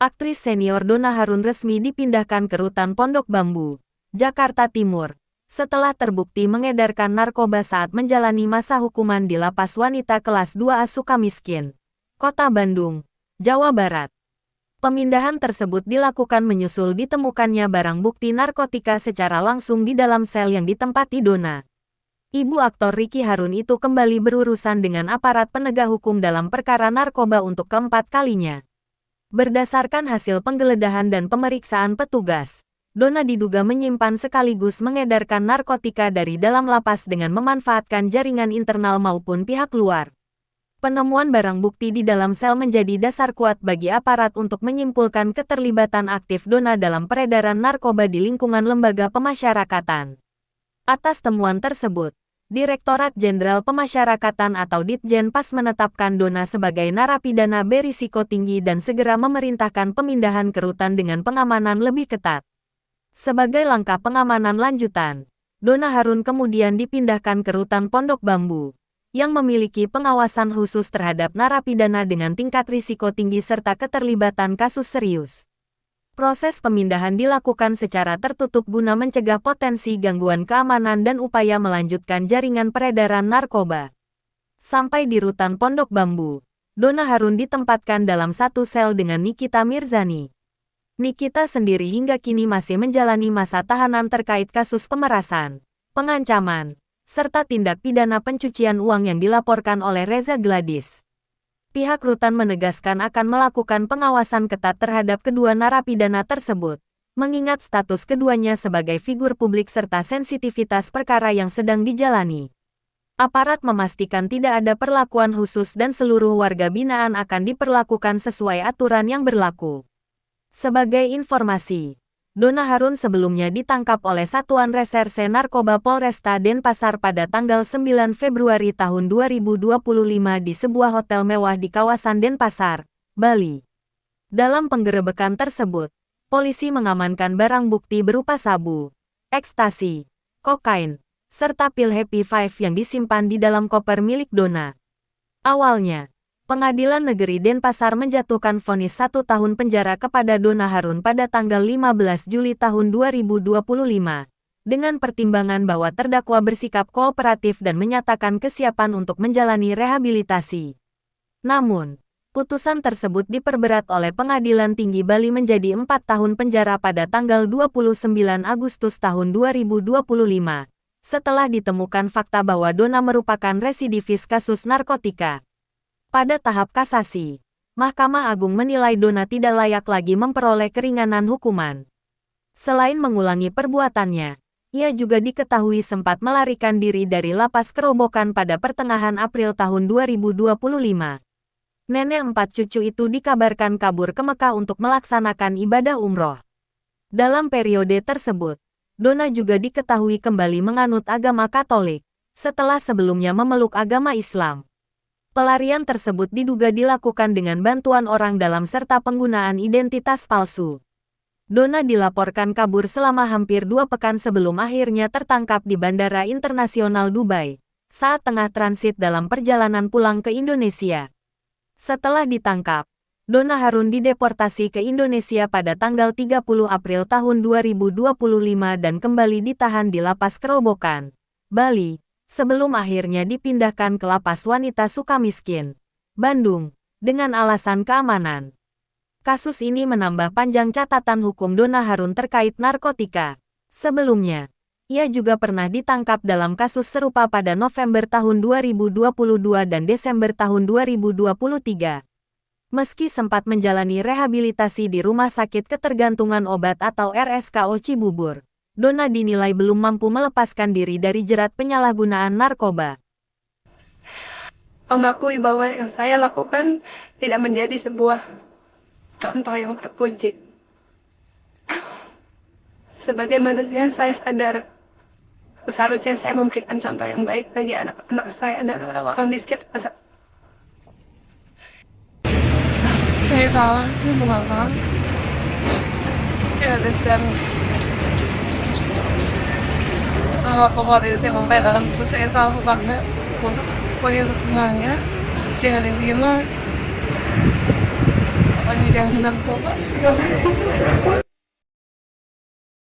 Aktris senior Donna Harun resmi dipindahkan ke Rutan Pondok Bambu, Jakarta Timur, setelah terbukti mengedarkan narkoba saat menjalani masa hukuman di Lapas Wanita Kelas 2A Sukamiskin, Kota Bandung, Jawa Barat. Pemindahan tersebut dilakukan menyusul ditemukannya barang bukti narkotika secara langsung di dalam sel yang ditempati Donna. Ibu aktor Ricky Harun itu kembali berurusan dengan aparat penegak hukum dalam perkara narkoba untuk keempat kalinya. Berdasarkan hasil penggeledahan dan pemeriksaan petugas, Donna diduga menyimpan sekaligus mengedarkan narkotika dari dalam lapas dengan memanfaatkan jaringan internal maupun pihak luar. Penemuan barang bukti di dalam sel menjadi dasar kuat bagi aparat untuk menyimpulkan keterlibatan aktif Donna dalam peredaran narkoba di lingkungan lembaga pemasyarakatan. Atas temuan tersebut, Direktorat Jenderal Pemasyarakatan atau Ditjen Pas menetapkan Donna sebagai narapidana berisiko tinggi dan segera memerintahkan pemindahan ke rutan dengan pengamanan lebih ketat. Sebagai langkah pengamanan lanjutan, Donna Harun kemudian dipindahkan ke Rutan Pondok Bambu, yang memiliki pengawasan khusus terhadap narapidana dengan tingkat risiko tinggi serta keterlibatan kasus serius. Proses pemindahan dilakukan secara tertutup guna mencegah potensi gangguan keamanan dan upaya melanjutkan jaringan peredaran narkoba. Sampai di Rutan Pondok Bambu, Donna Harun ditempatkan dalam satu sel dengan Nikita Mirzani. Nikita sendiri hingga kini masih menjalani masa tahanan terkait kasus pemerasan, pengancaman, serta tindak pidana pencucian uang yang dilaporkan oleh Reza Gladys. Pihak rutan menegaskan akan melakukan pengawasan ketat terhadap kedua narapidana tersebut, mengingat status keduanya sebagai figur publik serta sensitivitas perkara yang sedang dijalani. Aparat memastikan tidak ada perlakuan khusus dan seluruh warga binaan akan diperlakukan sesuai aturan yang berlaku. Sebagai informasi, Donna Harun sebelumnya ditangkap oleh Satuan Reserse Narkoba Polresta Denpasar pada tanggal 9 Februari tahun 2025 di sebuah hotel mewah di kawasan Denpasar, Bali. Dalam penggerebekan tersebut, polisi mengamankan barang bukti berupa sabu, ekstasi, kokain, serta pil Happy Five yang disimpan di dalam koper milik Donna. Awalnya, Pengadilan Negeri Denpasar menjatuhkan vonis 1 tahun penjara kepada Donna Harun pada tanggal 15 Juli tahun 2025, dengan pertimbangan bahwa terdakwa bersikap kooperatif dan menyatakan kesiapan untuk menjalani rehabilitasi. Namun, putusan tersebut diperberat oleh Pengadilan Tinggi Bali menjadi 4 tahun penjara pada tanggal 29 Agustus tahun 2025, setelah ditemukan fakta bahwa Donna merupakan residivis kasus narkotika. Pada tahap kasasi, Mahkamah Agung menilai Donna tidak layak lagi memperoleh keringanan hukuman. Selain mengulangi perbuatannya, ia juga diketahui sempat melarikan diri dari lapas Kerobokan pada pertengahan April tahun 2025. Nenek 4 cucu itu dikabarkan kabur ke Mekah untuk melaksanakan ibadah umroh. Dalam periode tersebut, Donna juga diketahui kembali menganut agama Katolik, setelah sebelumnya memeluk agama Islam. Pelarian tersebut diduga dilakukan dengan bantuan orang dalam serta penggunaan identitas palsu. Donna dilaporkan kabur selama hampir 2 pekan sebelum akhirnya tertangkap di Bandara Internasional Dubai, saat tengah transit dalam perjalanan pulang ke Indonesia. Setelah ditangkap, Donna Harun dideportasi ke Indonesia pada tanggal 30 April tahun 2025 dan kembali ditahan di Lapas Kerobokan, Bali, sebelum akhirnya dipindahkan ke Lapas Wanita Sukamiskin, Bandung, dengan alasan keamanan. Kasus ini menambah panjang catatan hukum Donna Harun terkait narkotika. Sebelumnya, ia juga pernah ditangkap dalam kasus serupa pada November tahun 2022 dan Desember tahun 2023. Meski sempat menjalani rehabilitasi di Rumah Sakit Ketergantungan Obat atau RSKO Cibubur, Donna dinilai belum mampu melepaskan diri dari jerat penyalahgunaan narkoba. Mengakui bahwa yang saya lakukan tidak menjadi sebuah contoh yang terpuji. Sebagai manusia, saya sadar seharusnya saya memberikan contoh yang baik bagi anak-anak saya dan orang di sekitar saya. Saya salah, saya mengalah. Ya, dan kalau saya sampai dalam saya salah banget untuk semuanya jangan diterima Wanita yang narkoba. Terima kasih.